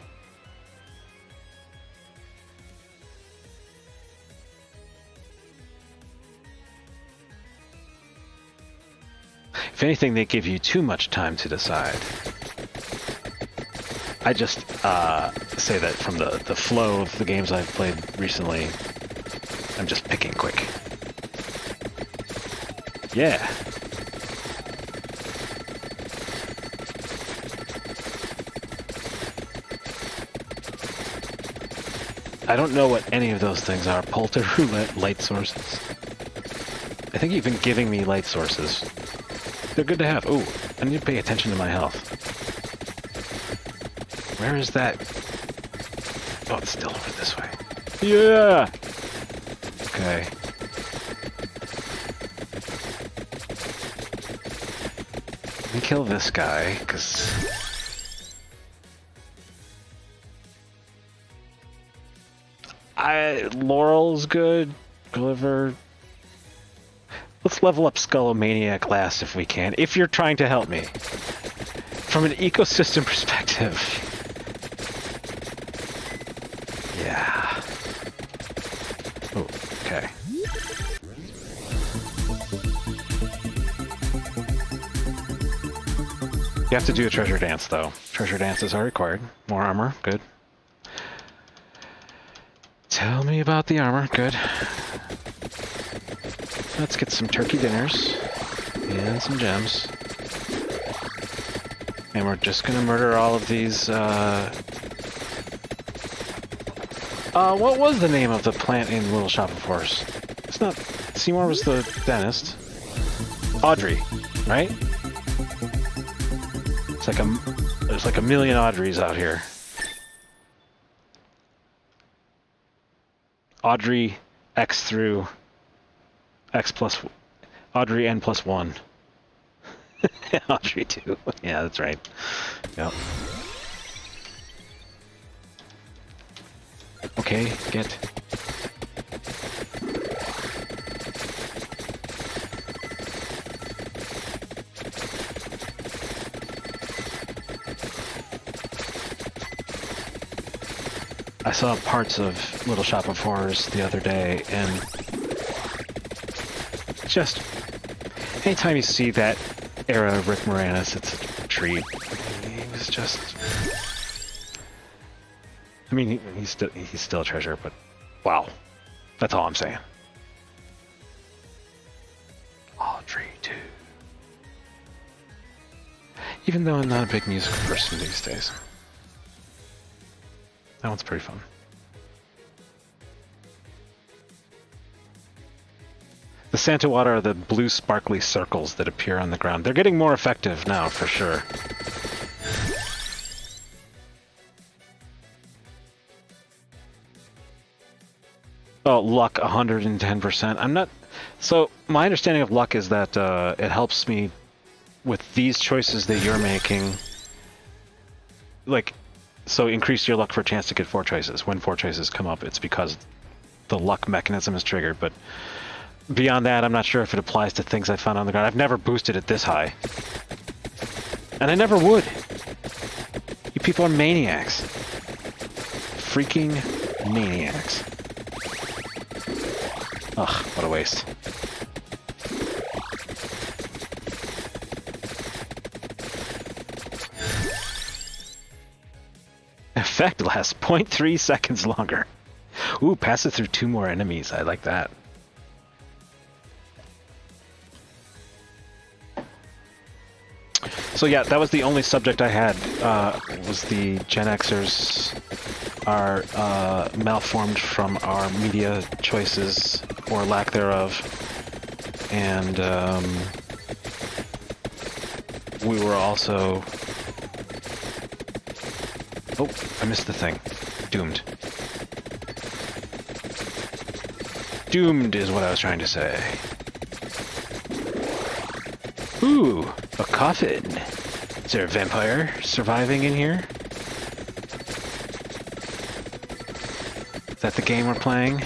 S2: If anything, they give you too much time to decide. I just say that from the flow of the games I've played recently, I'm just picking quick. Yeah. I don't know what any of those things are. Polter, roulette, light sources. I think you've been giving me light sources. They're good to have. Ooh, I need to pay attention to my health. Where is that? Oh, it's still over this way. Yeah! Okay. Let me kill this guy, because... Laurel's good. Gulliver... Let's level up Skullomaniac last if we can, if you're trying to help me. From an ecosystem perspective. Yeah. Oh, okay. You have to do a treasure dance, though. Treasure dances are required. More armor, good. Tell me about the armor, good. Let's get some turkey dinners and some gems. And we're just gonna murder all of these, what was the name of the plant in Little Shop of Horrors? It's not... Seymour was the dentist. Audrey, right? It's like there's like a million Audreys out here. Audrey X through X plus... Audrey N plus 1. Audrey 2. Yeah, that's right. Yep. Okay, get. I saw parts of Little Shop of Horrors the other day, and just anytime you see that era of Rick Moranis, it's a treat. He was just... I mean, he's still a treasure, but wow. That's all I'm saying. Audrey, too. Even though I'm not a big musical person these days. That one's pretty fun. The Santa water are the blue sparkly circles that appear on the ground. They're getting more effective now, for sure. Oh, luck 110%. I'm not... So, my understanding of luck is that it helps me with these choices that you're making. Like, so increase your luck for a chance to get 4 choices. When 4 choices come up, it's because the luck mechanism is triggered, but beyond that, I'm not sure if it applies to things I found on the ground. I've never boosted it this high. And I never would. You people are maniacs. Freaking maniacs. Ugh, what a waste. Effect lasts 0.3 seconds longer. Ooh, pass it through 2 more enemies. I like that. So yeah, that was the only subject I had, was the Gen Xers are malformed from our media choices, or lack thereof, and we were also... Oh, I missed the thing. Doomed. Doomed is what I was trying to say. Ooh, a coffin. Is there a vampire surviving in here? Is that the game we're playing?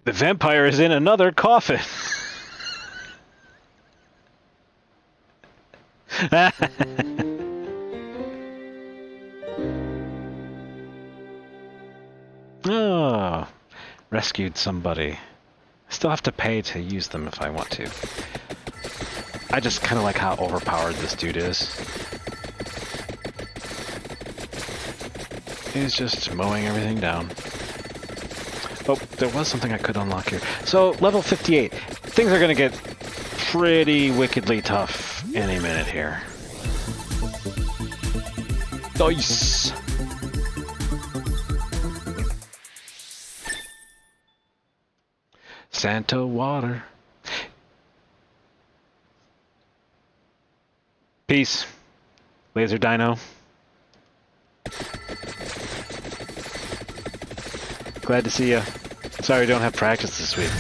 S2: The vampire is in another coffin. Oh, rescued somebody. I still have to pay to use them if I want to. I just kind of like how overpowered this dude is. He's just mowing everything down. Oh, there was something I could unlock here. So, level 58. Things are going to get pretty wickedly tough any minute here. Dice! Santa water. Peace. Laser Dino. Glad to see ya. Sorry I don't have practice this week.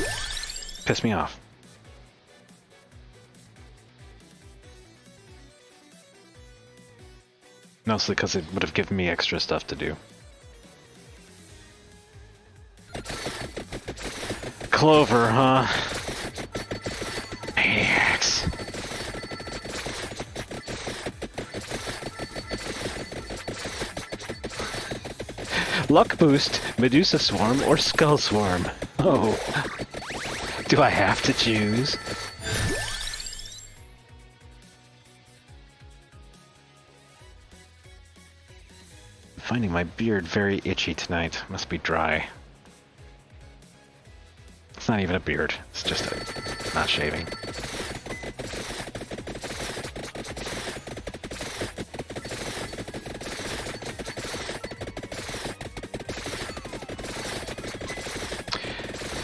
S2: Pissed me off. Mostly because it would have given me extra stuff to do. Clover, huh? Maniacs. Luck boost, Medusa Swarm, or Skull Swarm? Oh. Do I have to choose? Finding my beard very itchy tonight. Must be dry. It's not even a beard. It's just not shaving.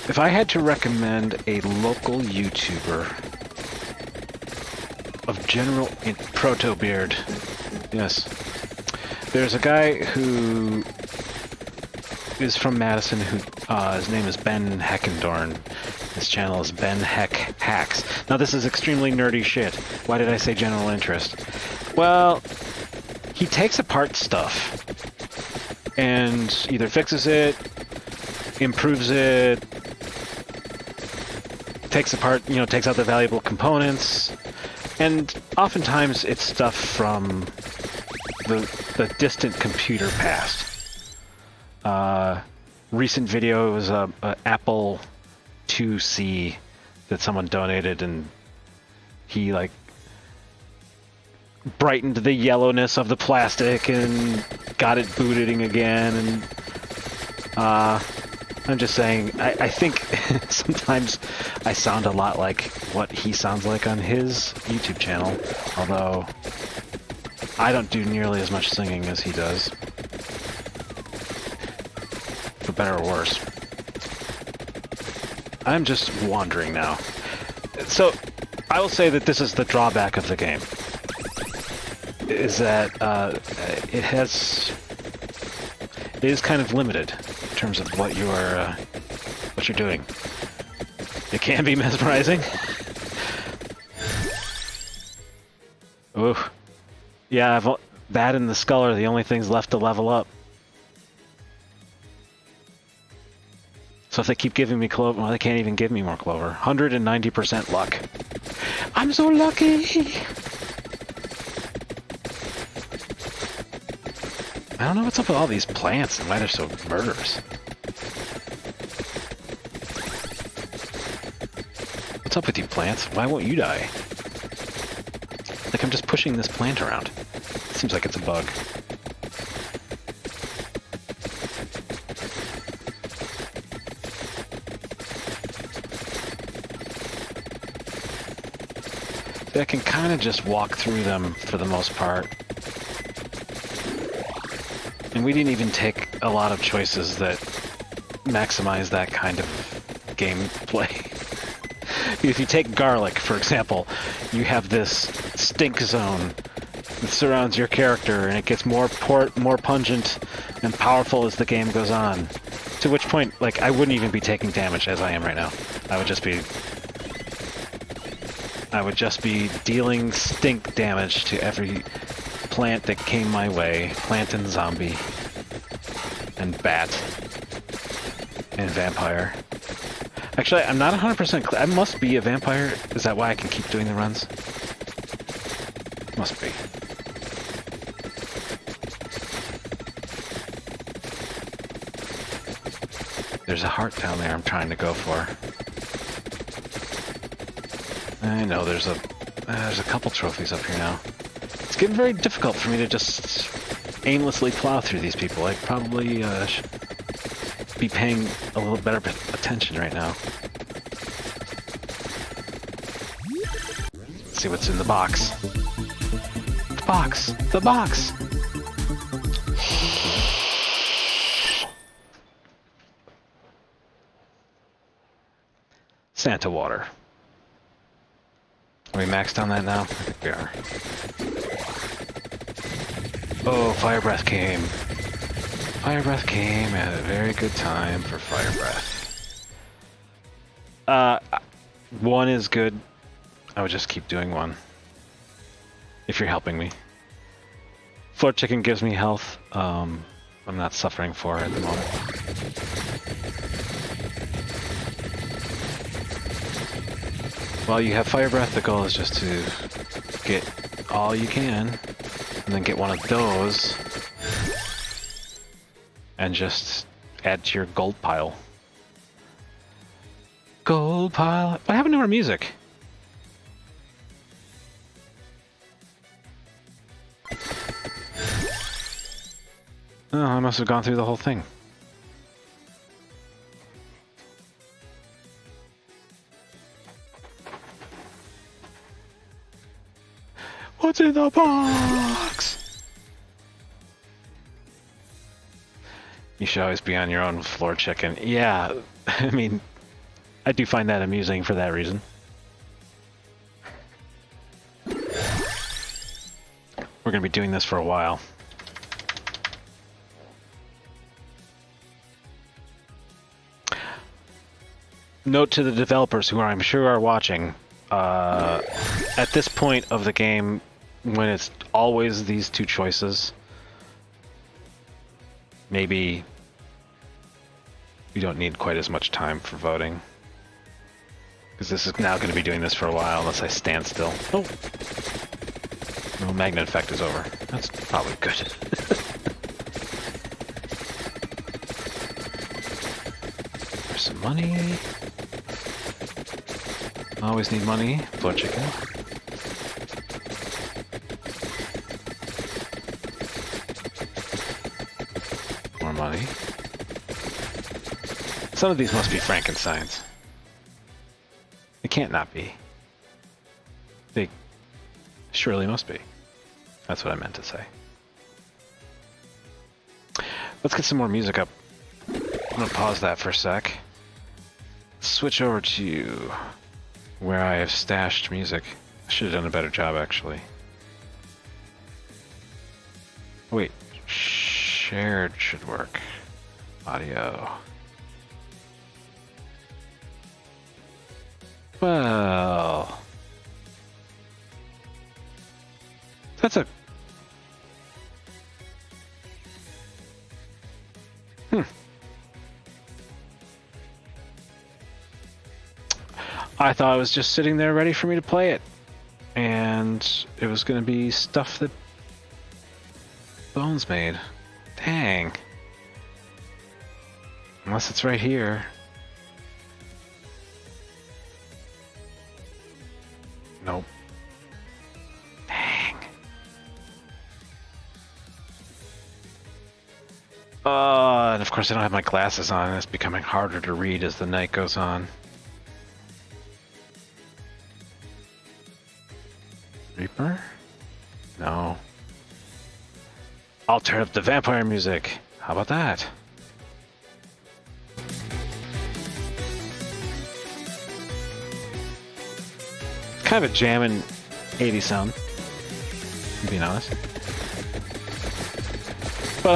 S2: If I had to recommend a local YouTuber of general proto beard, yes, there's a guy who is from Madison who his name is Ben Heckendorn. His channel is Ben Heck Hacks. Now this is extremely nerdy shit. Why did I say general interest? Well, he takes apart stuff and either fixes it, improves it, takes apart, takes out the valuable components, and oftentimes it's stuff from the distant computer past. Recent video was a Apple IIc that someone donated, and he like brightened the yellowness of the plastic and got it booting again. And I'm just saying, I think sometimes I sound a lot like what he sounds like on his YouTube channel, although I don't do nearly as much singing as he does. For better or worse. I'm just wandering now. So, I will say that this is the drawback of the game. Is that it is kind of limited in terms of what you're doing. It can be mesmerizing. Ooh. Yeah, that and the skull are the only things left to level up. So if they keep giving me clover, well, they can't even give me more clover. 190% luck. I'm so lucky! I don't know what's up with all these plants and why they're so murderous. What's up with you plants? Why won't you die? Like I'm just pushing this plant around. Seems like it's a bug. I can kind of just walk through them for the most part. And we didn't even take a lot of choices that maximize that kind of gameplay. If you take garlic, for example, you have this stink zone that surrounds your character, and it gets more pungent and powerful as the game goes on. To which point, like, I wouldn't even be taking damage as I am right now. I would just be dealing stink damage to every plant that came my way. Plant and zombie. And bat. And vampire. Actually, I'm not 100% clear. I must be a vampire. Is that why I can keep doing the runs? Must be. There's a heart down there I'm trying to go for. I know there's a couple trophies up here now. It's getting very difficult for me to just aimlessly plow through these people. I probably should be paying a little better attention right now. Let's see what's in the box. The box! The box! Santa water. Are we maxed on that now? I think we are. Oh, fire breath came. Fire breath came at a very good time for fire breath. One is good. I would just keep doing one. If you're helping me. Floor chicken gives me health. I'm not suffering for at the moment. While you have fire breath, the goal is just to get all you can, and then get one of those, and just add to your gold pile. Gold pile. What happened to our music? Oh, I must have gone through the whole thing. What's in the box? You should always be on your own, floor chicken. Yeah, I mean, I do find that amusing for that reason. We're going to be doing this for a while. Note to the developers who I'm sure are watching, at this point of the game, when it's always these two choices, maybe we don't need quite as much time for voting. Because this is now going to be doing this for a while unless I stand still. Oh! No, magnet effect is over. That's probably good. There's some money. Always need money. Floor chicken. More money. Some of these must be Frankenstein's. They can't not be. They surely must be. That's what I meant to say. Let's get some more music up. I'm gonna pause that for a sec. Switch over to where I have stashed music. I should have done a better job, actually. Wait, shared should work. Audio. Well, that's a... I thought it was just sitting there ready for me to play it. And it was going to be stuff that Bones made. Dang. Unless it's right here. Nope. Dang. And of course I don't have my glasses on, and it's becoming harder to read as the night goes on. Reaper? No. I'll turn up the vampire music. How about that? Kind of a jammin' 80s sound, being honest. But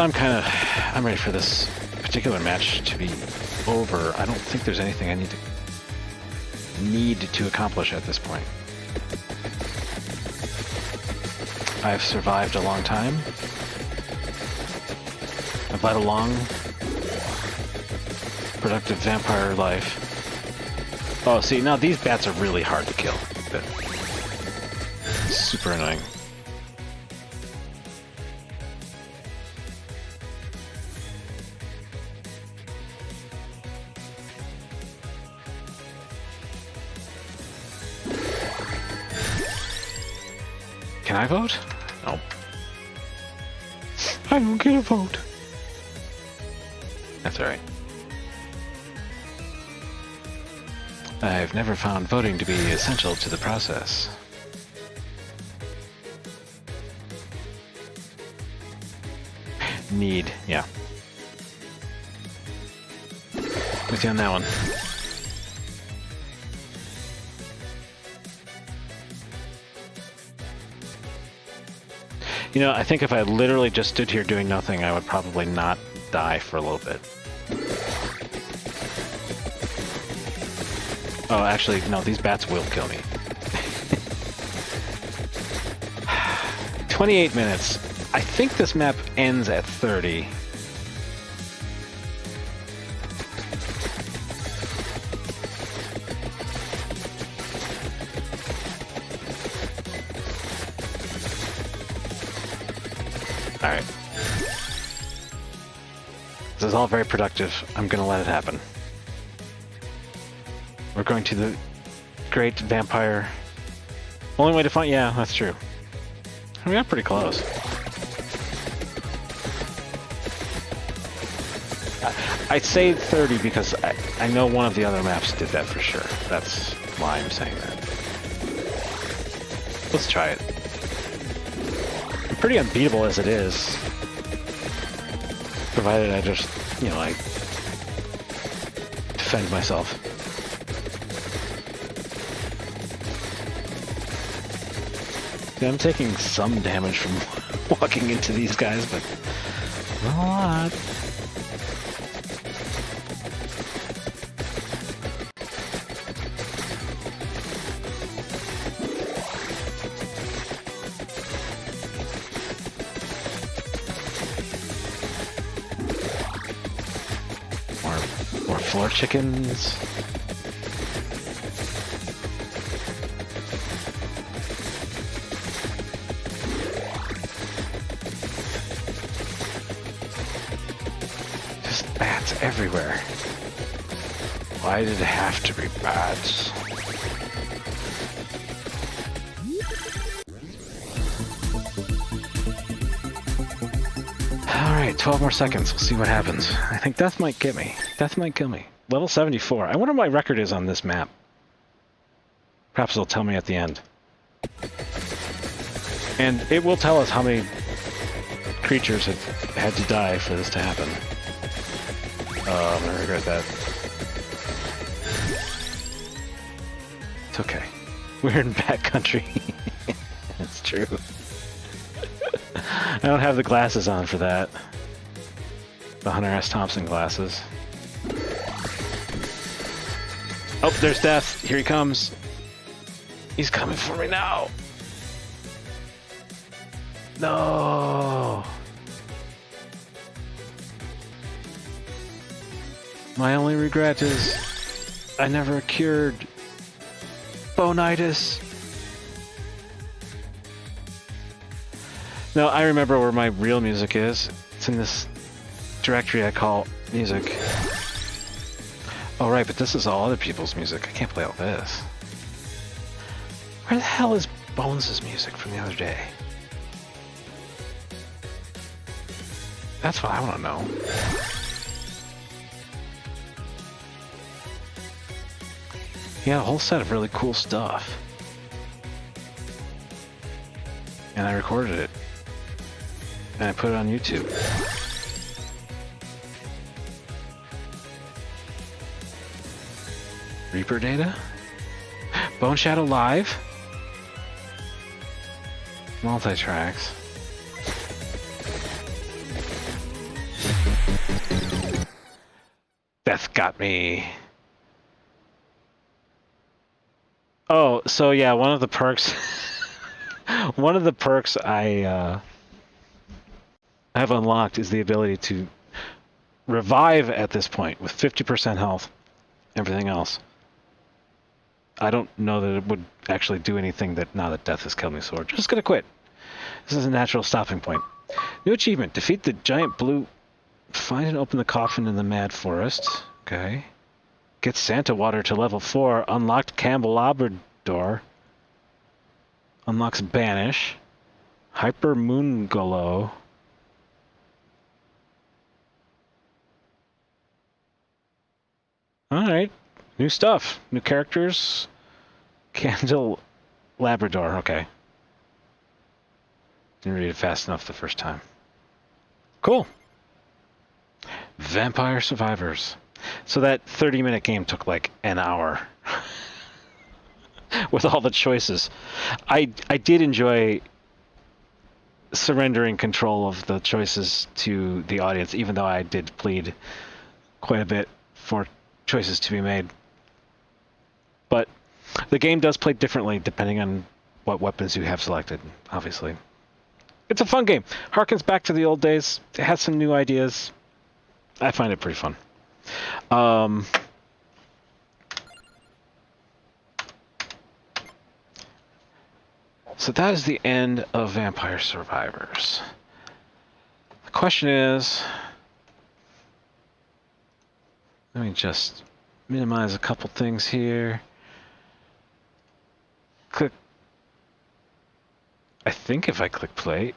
S2: I'm ready for this particular match to be over. I don't think there's anything I need to accomplish at this point. I've survived a long time. I've led a long, productive vampire life. Oh, see, now these bats are really hard to kill. They're super annoying. Can I vote? No. I don't get a vote. That's alright. I've never found voting to be essential to the process. Need, yeah. With you on that one. You know, I think if I literally just stood here doing nothing, I would probably not die for a little bit. Oh, actually, no, these bats will kill me. 28 minutes. I think this map ends at 30. Alright. This is all very productive. I'm gonna let it happen. We're going to the great vampire... Only way to find... Yeah, that's true. I mean, I'm pretty close. I say 30 because I know one of the other maps did that for sure. That's why I'm saying that. Let's try it. I'm pretty unbeatable as it is. Provided I just, you know, I defend myself. See, I'm taking some damage from walking into these guys, but not a lot. More floor chickens. Just bats everywhere. Why did it have to be bats? Alright, 12 more seconds. We'll see what happens. I think death might get me. Death might kill me. Level 74. I wonder what my record is on this map. Perhaps it'll tell me at the end. And it will tell us how many creatures had to die for this to happen. Oh, I'm gonna regret that. It's okay. We're in backcountry. It's true. I don't have the glasses on for that. The Hunter S. Thompson glasses. Oh, there's death. Here he comes. He's coming for me now. No. My only regret is I never cured bonitis. No, I remember where my real music is. It's in this directory I call music. Oh right, but this is all other people's music. I can't play all this. Where the hell is Bones' music from the other day? That's what I want to know. He had a whole set of really cool stuff. And I recorded it. And I put it on YouTube. Reaper data? Bone Shadow Live? Multi-tracks. Death got me. Oh, so yeah, one of the perks I have unlocked is the ability to revive at this point with 50% health. Everything else. I don't know that it would actually do anything that now that death has killed me, so we're just gonna quit. This is a natural stopping point. New achievement. Defeat the giant blue... Find and open the coffin in the Mad Forest. Okay. Get Santa Water to level 4. Unlocked Candelabra. Unlocks Banish. Hyper Moon Glow. Alright. New stuff. New characters. Candle Labrador. Okay. Didn't read it fast enough the first time. Cool. Vampire Survivors. So that 30-minute game took like an hour. With all the choices. I did enjoy surrendering control of the choices to the audience, even though I did plead quite a bit for choices to be made. But the game does play differently depending on what weapons you have selected, obviously. It's a fun game. Harkens back to the old days. It has some new ideas. I find it pretty fun. So that is the end of Vampire Survivors. The question is, let me just minimize a couple things here. Click. I think if I click play.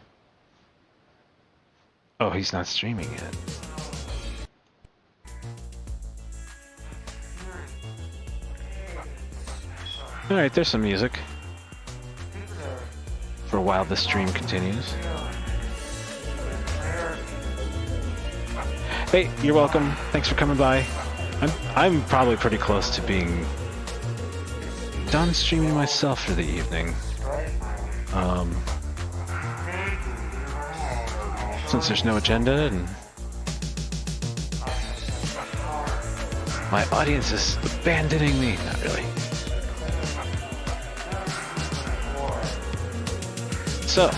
S2: Oh, he's not streaming yet. Alright, there's some music. For a while this stream continues. Hey, you're welcome. Thanks for coming by. I'm probably pretty close to being done streaming myself for the evening. Since there's no agenda and my audience is abandoning me. Not really. So,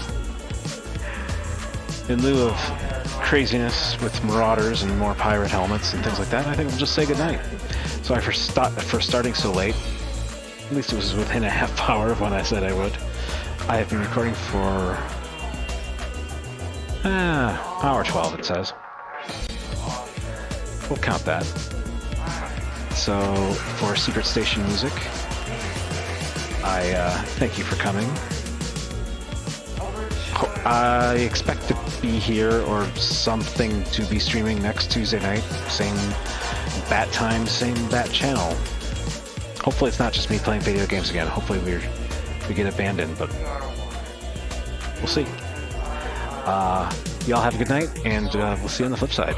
S2: in lieu of craziness with marauders and more pirate helmets and things like that, I think we'll just say goodnight. Sorry for starting so late. At least it was within a half hour of when I said I would. I have been recording for hour 12, it says. We'll count that. So, for Secret Station music, I thank you for coming. I expect to be here or something to be streaming next Tuesday night. Same bat time, same bat channel. Hopefully it's not just me playing video games again. Hopefully we get abandoned, but we'll see. Y'all have a good night, and we'll see you on the flip side.